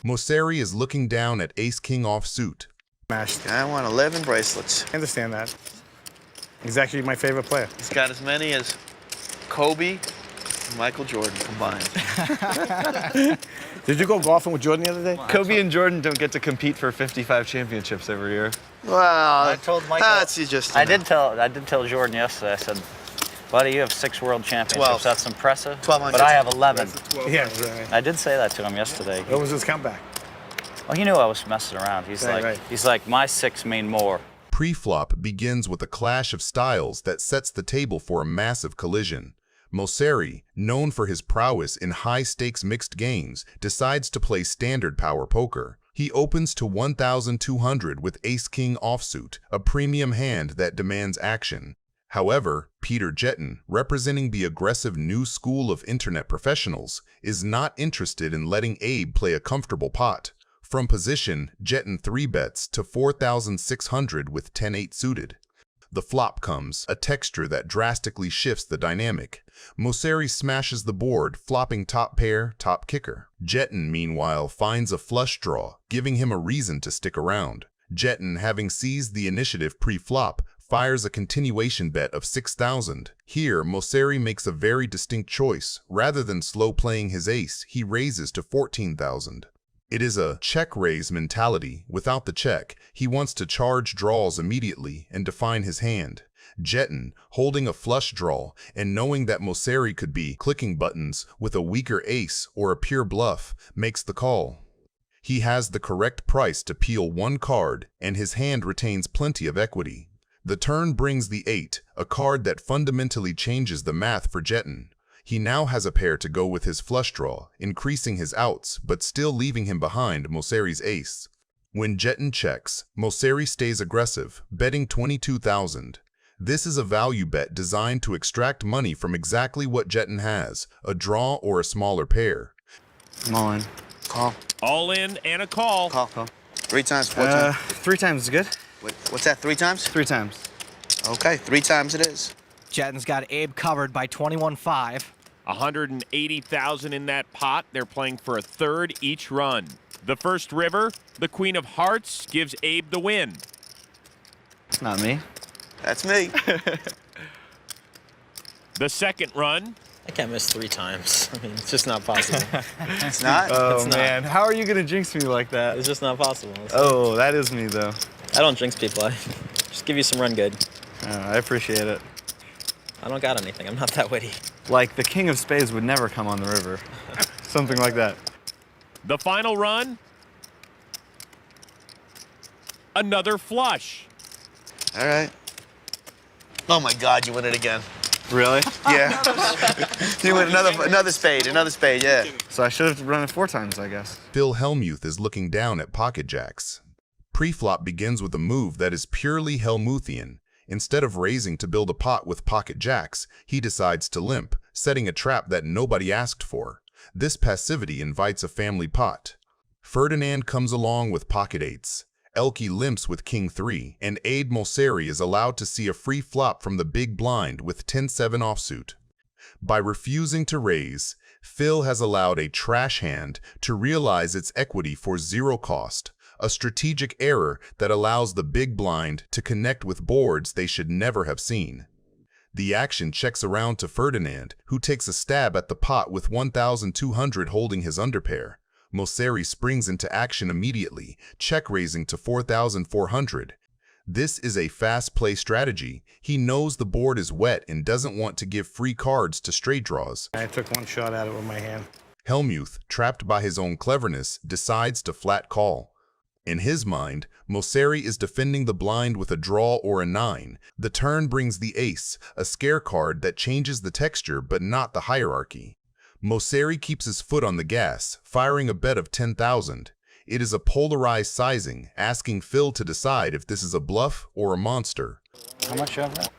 Mouseri is looking down at ace-king offsuit. Smashed. I want 11 bracelets. I understand that. He's actually my favorite player. He's got as many as Kobe and Michael Jordan combined. Did you go golfing with Jordan the other day? Kobe and Jordan don't get to compete for 55 championships every year. Well, I told Michael. I did tell Jordan yesterday. I said, buddy, you have 6 world championships. 12. That's impressive. 12 but I have 11. Yeah, right. I did say that to him yesterday. What was his comeback? Well, he knew I was messing around. He's like, my 6 mean more. Pre-flop begins with a clash of styles that sets the table for a massive collision. Mouseri, known for his prowess in high-stakes mixed games, decides to play standard power poker. He opens to 1,200 with ace-king offsuit, a premium hand that demands action. However, Peter Jetten, representing the aggressive new school of internet professionals, is not interested in letting Abe play a comfortable pot. From position, Jetten 3-bets to 4,600 with 10-8 suited. The flop comes, a texture that drastically shifts the dynamic. Mouseri smashes the board, flopping top pair, top kicker. Jetten, meanwhile, finds a flush draw, giving him a reason to stick around. Jetten, having seized the initiative pre-flop, fires a continuation bet of 6,000. Here, Mouseri makes a very distinct choice. Rather than slow playing his ace, he raises to 14,000. It is a check-raise mentality. Without the check, he wants to charge draws immediately and define his hand. Jetten, holding a flush draw and knowing that Mouseri could be clicking buttons with a weaker ace or a pure bluff, makes the call. He has the correct price to peel 1 card, and his hand retains plenty of equity. The turn brings the 8, a card that fundamentally changes the math for Jetten. He now has a pair to go with his flush draw, increasing his outs but still leaving him behind Mouseri's ace. When Jetten checks, Mouseri stays aggressive, betting 22,000. This is a value bet designed to extract money from exactly what Jetten has, a draw or a smaller pair. I'm all in. Call. All in and a call. Call. 3 times, 4 times. 3 times is good. Wait, what's that, 3 times? 3 times. Okay, 3 times it is. Jetten's got Abe covered by 21-5. 180,000 in that pot. They're playing for a third each run. The first river, the Queen of Hearts, gives Abe the win. It's not me. That's me. The second run. I can't miss 3 times. I mean, it's just not possible. It's not? Oh, It's not. man. How are you going to jinx me like that? It's just not possible. Oh, that is me, though. I don't jinx people. I just give you some run good. I appreciate it. I don't got anything. I'm not that witty. Like, the king of spades would never come on the river. Something like that. The final run. Another flush. All right. Oh my God, you win it again. Really? Yeah. You win another spade, yeah. So I should have run it 4 times, I guess. Hellmuth is looking down at pocket jacks. Pre-flop begins with a move that is purely Hellmuthian. Instead of raising to build a pot with pocket jacks, he decides to limp, setting a trap that nobody asked for. This passivity invites a family pot. Ferdinand comes along with pocket 8s. Elke limps with king 3, and Abe Mouseri is allowed to see a free flop from the big blind with 10-7 offsuit. By refusing to raise, Phil has allowed a trash hand to realize its equity for 0 cost, a strategic error that allows the big blind to connect with boards they should never have seen. The action checks around to Ferdinand, who takes a stab at the pot with 1,200 holding his underpair. Mouseri springs into action immediately, check-raising to 4,400. This is a fast-play strategy. He knows the board is wet and doesn't want to give free cards to straight draws. I took 1 shot at it with my hand. Hellmuth, trapped by his own cleverness, decides to flat call. In his mind, Mouseri is defending the blind with a draw or a 9. The turn brings the ace, a scare card that changes the texture but not the hierarchy. Mouseri keeps his foot on the gas, firing a bet of 10,000. It is a polarized sizing, asking Phil to decide if this is a bluff or a monster. How much you have that?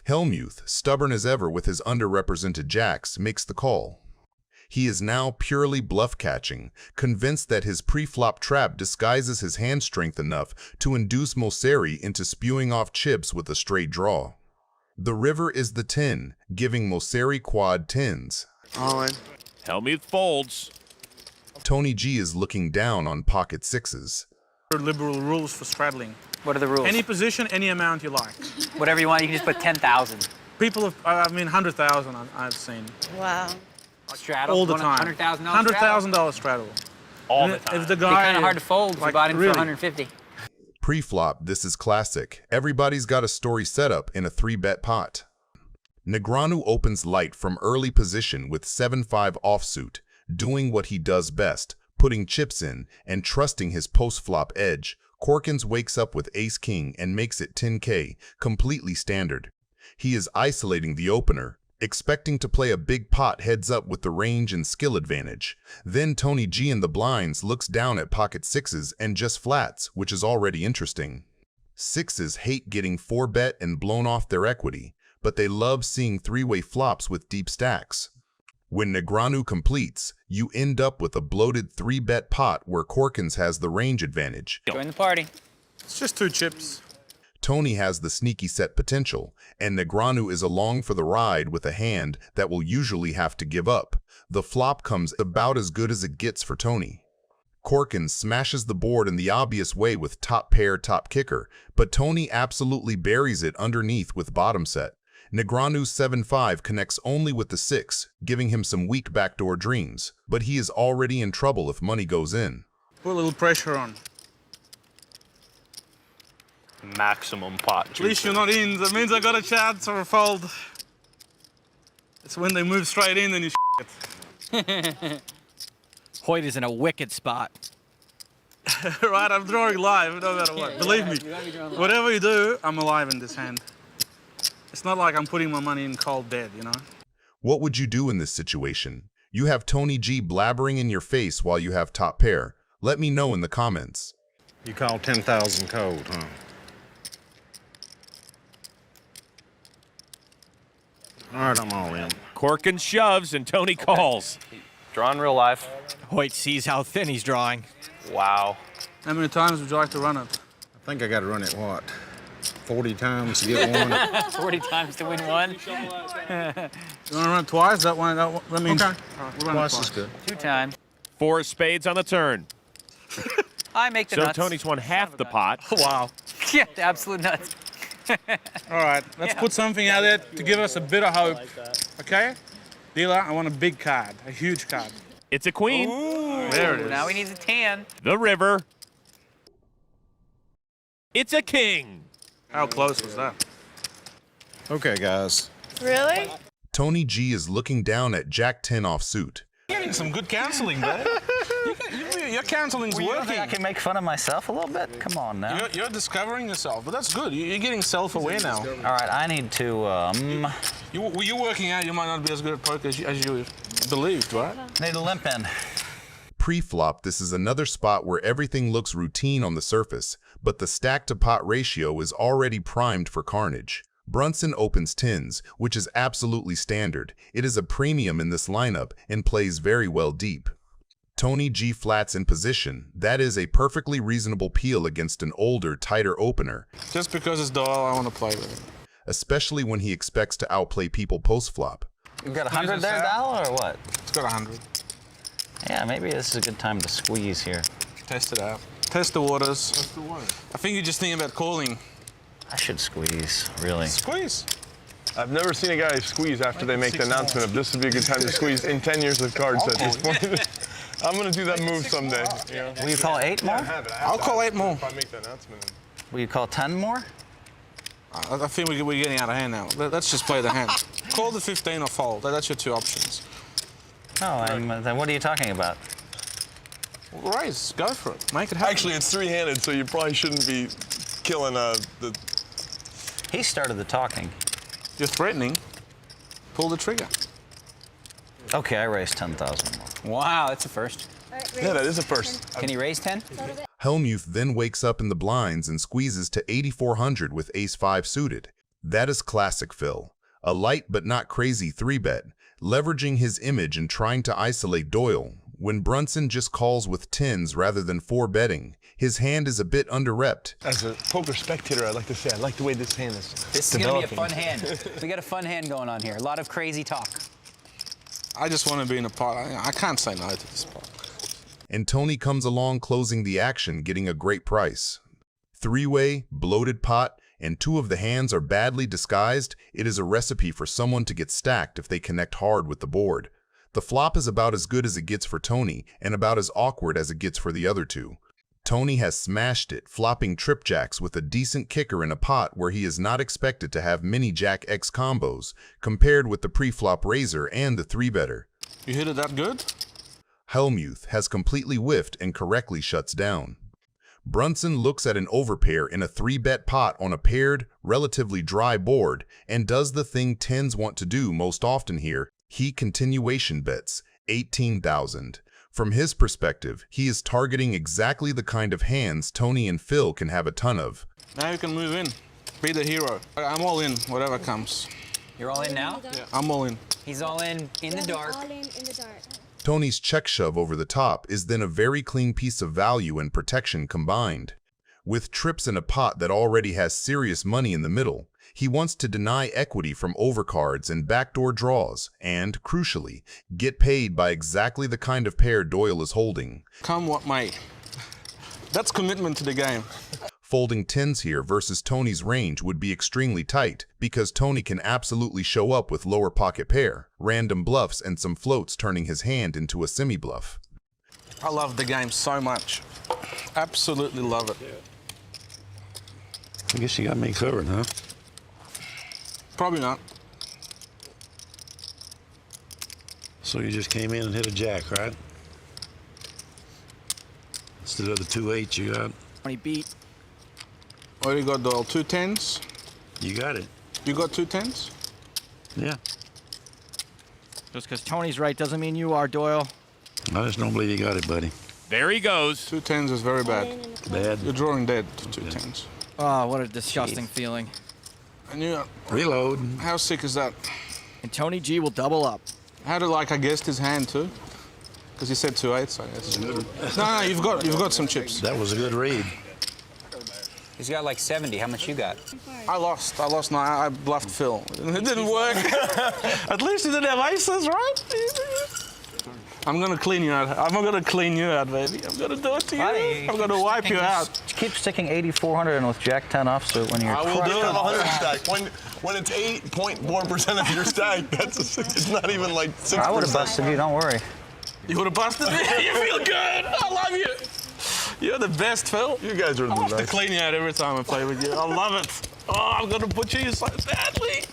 Hellmuth, stubborn as ever with his underrepresented jacks, makes the call. He is now purely bluff-catching, convinced that his pre-flop trap disguises his hand strength enough to induce Mouseri into spewing off chips with a straight draw. The river is the 10, giving Mouseri quad 10s. All in. Hellmuth folds. Tony G is looking down on pocket sixes. Liberal rules for straddling. What are the rules? Any position, any amount you like. Whatever you want, you can just put 10,000. People have, I mean, 100,000 I've seen. Wow. Straddle? All the time. $100,000 $100,000 straddle. All the time. If the It'd be guy... kind of hard to fold if you bought in for 150. Pre-flop, this is classic. Everybody's got a story set up in a 3-bet pot. Negreanu opens light from early position with 7-5 offsuit, doing what he does best, putting chips in and trusting his post-flop edge. Corkins wakes up with ace-king and makes it 10K, completely standard. He is isolating the opener, expecting to play a big pot heads up with the range and skill advantage. Then Tony G in the blinds looks down at pocket sixes and just flats, which is already interesting. Sixes hate getting 4-bet and blown off their equity, but they love seeing 3-way flops with deep stacks. When Negreanu completes, you end up with a bloated 3-bet pot where Corkins has the range advantage. Join the party. It's just 2 chips. Tony has the sneaky set potential, and Negreanu is along for the ride with a hand that will usually have to give up. The flop comes about as good as it gets for Tony. Corkins smashes the board in the obvious way with top pair, top kicker, but Tony absolutely buries it underneath with bottom set. Negreanu's 7-5 connects only with the 6, giving him some weak backdoor dreams, but he is already in trouble if money goes in. Put a little pressure on. Maximum pot. At least you're not in. That means I got a chance or a fold. It's when they move straight in, then you it. Hoyt is in a wicked spot. Right, I'm drawing live no matter what. Believe me, whatever you do, I'm alive in this hand. It's not like I'm putting my money in cold dead, you know? What would you do in this situation? You have Tony G blabbering in your face while you have top pair. Let me know in the comments. You call 10,000 cold, huh? All right, I'm all in. Corkins shoves and Tony calls. Drawing real life. Hoyt sees how thin he's drawing. Wow. How many times would you like to run it? I think I got to run it, what, 40 times to get one? 40 times to win one. You want to run it twice? That means... Okay. We'll Twice is good. 2 times. 4 spades on the turn. I make the So nuts. Tony's won half the pot. Wow. Yeah, the absolute nuts. All right, let's put something out there to give us a bit of hope. Okay? Dealer, I want a big card, a huge card. It's a queen. Ooh, there it is. Now he needs a tan. The river. It's a king. How close was that? Okay, guys. Really? Tony G is looking down at Jack 10 offsuit. You're getting some good counseling, man. Your counseling's working. I can make fun of myself a little bit? Come on now. You're discovering yourself, but that's good. You're getting self-aware now. All right, I need to, You're working out. You might not be as good at poker as you believed, right? need a limp in. Pre-flop, this is another spot where everything looks routine on the surface, but the stack-to-pot ratio is already primed for carnage. Brunson opens 10s, which is absolutely standard. It is a premium in this lineup and plays very well deep. Tony G flats in position. That is a perfectly reasonable peel against an older, tighter opener. Just because it's dull, I want to play with it. Especially when he expects to outplay people post-flop. You got 100 there, Dal, or what? It's got 100. Yeah, maybe this is a good time to squeeze here. Test it out. Test the waters. Test the water. I think you're just thinking about calling. I should squeeze, really. Squeeze. I've never seen a guy squeeze after they make the announcement of this would be a good time to squeeze in 10 years of cards at this point. I'm going to do that move someday. You know? Will you call 8 more? I'll call 8 more. If I make the announcement. Will you call 10 more? I think we're getting out of hand now. Let's just play the hand. Call the 15 or fold. That's your 2 options. Oh, and then what are you talking about? Raise. Go for it. Make it happen. Actually, it's 3-handed, so you probably shouldn't be killing the... He started the talking. You're threatening. Pull the trigger. Okay, I raised 10,000 more. Wow, that's a first. Yeah, that is a first. Can he raise 10? Hellmuth then wakes up in the blinds and squeezes to 8,400 with ace-5 suited. That is classic Phil. A light but not crazy 3-bet, leveraging his image and trying to isolate Doyle. When Brunson just calls with 10s rather than 4-betting, his hand is a bit under-repped. As a poker spectator, I'd like to say I like the way this hand is This is going to be a fun hand. We got a fun hand going on here. A lot of crazy talk. I just want to be in a pot. I can't say no to this pot. and Tony comes along closing the action, getting a great price. Three-way, bloated pot, and two of the hands are badly disguised. It is a recipe for someone to get stacked if they connect hard with the board. The flop is about as good as it gets for Tony, and about as awkward as it gets for the other two. Tony has smashed it, flopping trip jacks with a decent kicker in a pot where he is not expected to have many Jack X combos, compared with the pre-flop raiser and the 3-better. You hit it that good? Hellmuth has completely whiffed and correctly shuts down. Brunson looks at an overpair in a 3-bet pot on a paired, relatively dry board and does the thing tens want to do most often here. He continuation bets 18,000. From his perspective, he is targeting exactly the kind of hands Tony and Phil can have a ton of. Now you can move in. Be the hero. I'm all in, whatever comes. You're all in now? Yeah, I'm all in. He's all in the dark. All in the dark. Tony's check shove over the top is then a very clean piece of value and protection combined. With trips in a pot that already has serious money in the middle, he wants to deny equity from overcards and backdoor draws and, crucially, get paid by exactly the kind of pair Doyle is holding. Come what may. That's commitment to the game. Folding tens here versus Tony's range would be extremely tight because Tony can absolutely show up with lower pocket pair, random bluffs, and some floats, turning his hand into a semi-bluff. I love the game so much. Absolutely love it. I guess you got me covered, huh? Probably not. So you just came in and hit a jack, right? Instead of the 2-8 you got. 20 beat. What do you got, Doyle? 2 10s? You got it. You got 2 10s? Yeah. Just because Tony's right doesn't mean you are, Doyle. I just don't believe you got it, buddy. There he goes. 2 10s is very bad. Bad. You're drawing dead to 2 10s. Oh, what a disgusting feeling. And you, Reload. how sick is that? And Tony G will double up. How did I guessed his hand too? Because he said 2 8s, I guess. No, you've got some chips. That was a good read. He's got like 70. How much you got? I lost. No, I bluffed Phil. It didn't work. At least he didn't have aces, right? I'm gonna clean you out. I'm gonna clean you out, baby. I'm gonna do it to you. I'm gonna wipe you out. Keep sticking 8,400 in with Jack 10 offsuit when you're. I will do it on 100 stack. When it's 8.4% of your stack, it's not even like 6%. I would have busted you. Don't worry. You would have busted me. You feel good. I love you. You're the best, Phil. You guys are the best. I have to clean you out every time I play with you. I love it. Oh, I'm gonna put you so badly.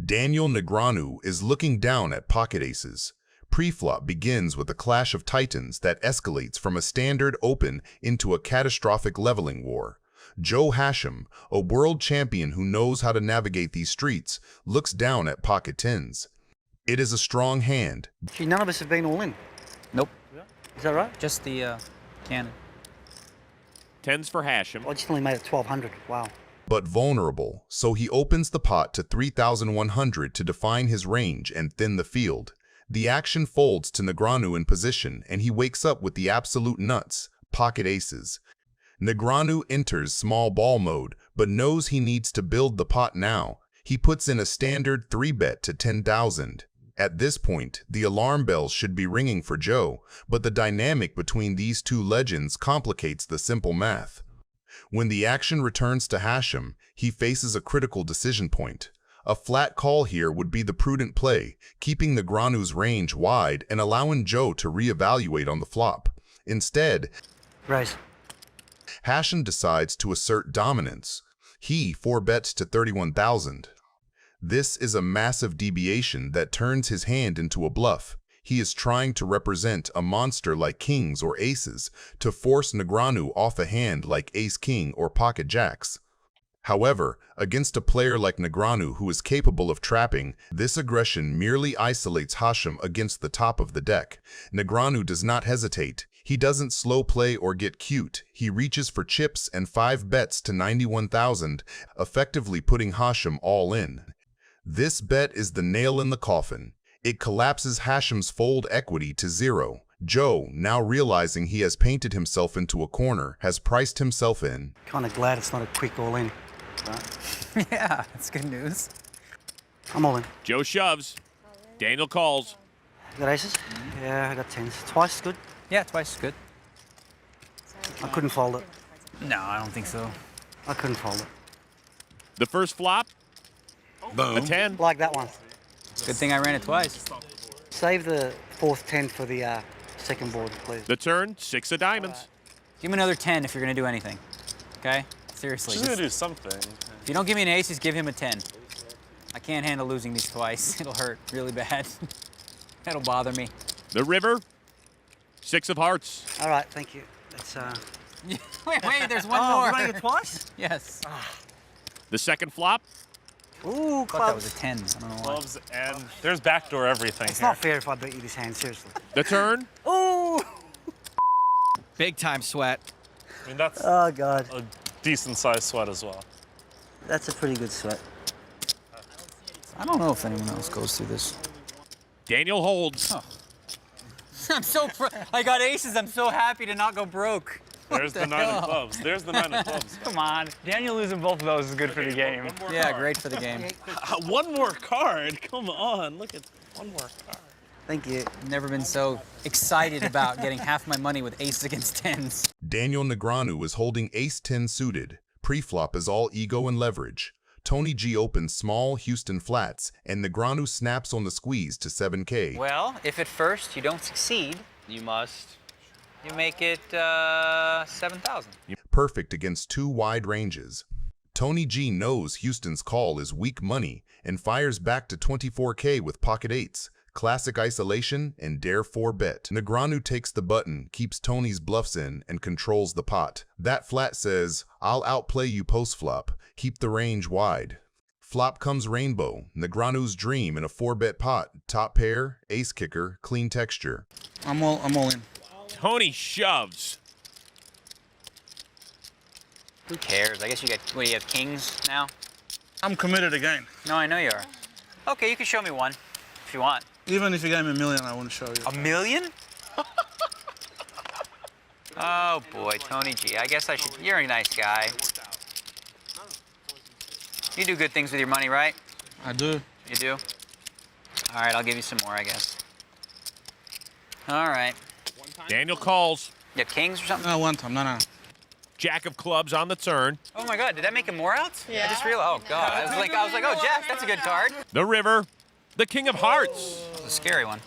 Daniel Negreanu is looking down at pocket aces. Pre-flop begins with a clash of titans that escalates from a standard open into a catastrophic leveling war. Joe Hachem, a world champion who knows how to navigate these streets, looks down at pocket tens. It is a strong hand. None of us have been all in. Nope. Is that right? Just the cannon. Tens for Hachem. I just only made it 1,200. Wow. But vulnerable, so he opens the pot to 3,100 to define his range and thin the field. The action folds to Negreanu in position, and he wakes up with the absolute nuts, pocket aces. Negreanu enters small ball mode, but knows he needs to build the pot now. He puts in a standard 3-bet to 10,000. At this point, the alarm bells should be ringing for Joe, but the dynamic between these two legends complicates the simple math. When the action returns to Hachem, he faces a critical decision point. A flat call here would be the prudent play, keeping Negreanu's range wide and allowing Joe to reevaluate on the flop. Instead, raise. Hachem decides to assert dominance. He 4-bets to 31,000. This is a massive deviation that turns his hand into a bluff. He is trying to represent a monster like kings or aces to force Negreanu off a hand like ace-king or pocket jacks. However, against a player like Negreanu who is capable of trapping, this aggression merely isolates Hachem against the top of the deck. Negreanu does not hesitate. He doesn't slow play or get cute. He reaches for chips and 5-bets to 91,000, effectively putting Hachem all in. This bet is the nail in the coffin. It collapses Hachem's fold equity to 0. Joe, now realizing he has painted himself into a corner, has priced himself in. Kind of glad it's not a quick all in. Right? Yeah, that's good news. I'm all in. Joe shoves. Daniel calls. You got aces? Yeah, I got tens. Twice is good. Yeah, twice is good. I couldn't fold it. No, I don't think so. I couldn't fold it. The first flop, Boom. a 10. Like that one. Good thing I ran it twice. Save the fourth 10 for the second board, please. The turn, 6 of diamonds. Give me another 10 if you're gonna do anything. Okay? Seriously. She's gonna do something. If you don't give me an ace, just give him a 10. I can't handle losing these twice. It'll hurt really bad. That'll bother me. The river, 6 of hearts. All right, thank you. It's wait, there's one oh, more. you're running it twice? Yes. The second flop, Ooh, I thought that was a 10. I don't know why. Clubs and there's backdoor everything It's here. not fair if I beat you this hand, seriously. the turn, Ooh! Big time sweat. I mean, that's Oh, God. a decent sized sweat as well. That's a pretty good sweat. I don't know if anyone else goes through this. Daniel holds. Oh. I'm so I got aces. I'm so happy to not go broke. There's the 9 of clubs. There's the 9 of clubs. Come on. Daniel losing both of those is good for the game. Yeah, great for the game. One more card. Come on. Look at one more card. Thank you. Never been so excited about getting half my money with aces against tens. Daniel Negreanu is holding ace-10 suited. Pre-flop is all ego and leverage. Tony G opens small Houston flats, and Negreanu snaps on the squeeze to 7K. Well, if at first you don't succeed, you make it 7,000. Perfect against two wide ranges. Tony G knows Houston's call is weak money and fires back to 24K with pocket eights, classic isolation, and dare 4-bet. Negreanu takes the button, keeps Tony's bluffs in, and controls the pot. That flat says, I'll outplay you post-flop, keep the range wide. Flop comes rainbow, Negreanu's dream in a 4-bet pot, top pair, ace kicker, clean texture. I'm all in. Tony shoves. Who cares? I guess you got, what, you have kings now? I'm committed again. No, I know you are. Okay, you can show me one if you want. Even if you gave me $1 million, I wouldn't show you. $1 million? Oh boy, Tony G. I guess I should. You're a nice guy. You do good things with your money, right? I do. You do? All right, I'll give you some more, I guess. All right. Daniel calls. You have kings or something? No, one time. No. Jack of clubs on the turn. Oh my God, did that make him more outs? Yeah. I just realized. Oh God, I was like, oh Jack, that's a good card. The river, the king of hearts. It's a scary one.